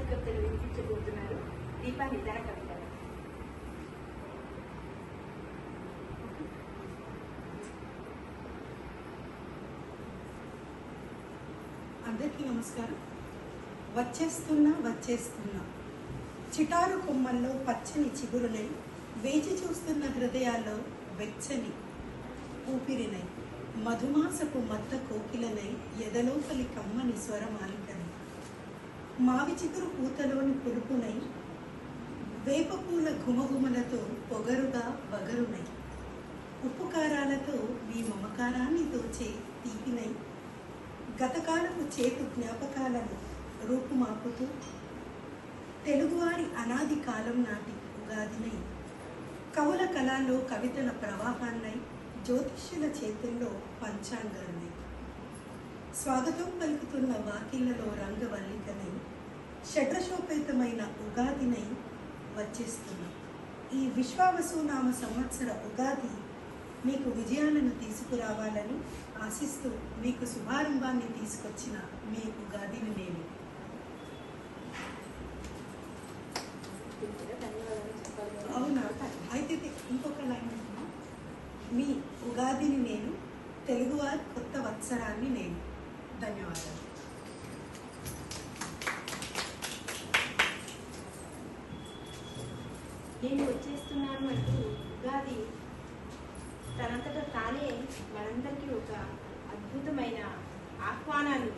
కవితలు వినిపించబోతున్నారు దీపా నిదాన కవిత. అందరికీ నమస్కారం. వచ్చేస్తున్నా చిటారు కొమ్మల్లో పచ్చని చిగురునై వేచి చూస్తున్న హృదయాల్లో వెచ్చని ఊపిరినై మధుమాసపు మత్త కోకిలనై ఎదలోపలి కమ్మని స్వరమాలికనై మావి చిగురు పూతలోని పులుపునై వేపపూల ఘుమఘుమలతో పొగరుగా బగరునై ఉప్పు కారాలతో మీ మమకారాన్ని దోచే తీపినై గతకాలపు చేతు జ్ఞాపకాలను రూపుమాపుతూ తెలుగువారి అనాది కాలం నాటి ఉగాదినై కవుల కళల్లో కవితల ప్రవాహాన్నై జ్యోతిష్యుల చేతుల్లో పంచాంగాన్నై స్వాగతం పలుకుతున్న వాకిళ్లలో రంగవల్లికనై షడ్రశోపేతమైన ఉగాదినై వచ్చేస్తున్నాం. ఈ విశ్వావసునామ సంవత్సర ఉగాది మీకు విజయాలను తీసుకురావాలని ఆశిస్తూ మీకు శుభారంభాన్ని తీసుకొచ్చిన మీ ఉగాదిని నేను. అవునా, అయితే ఇంకొక లైన్ అంటున్నా. మీ ఉగాదిని నేను, తెలుగువారి కొత్త వత్సరాన్ని నేను. ధన్యవాదాలు. నేను వచ్చేస్తున్నాను అంటూ ఉగాది తనంతట తానే మనందరికీ ఒక అద్భుతమైన ఆహ్వానాన్ని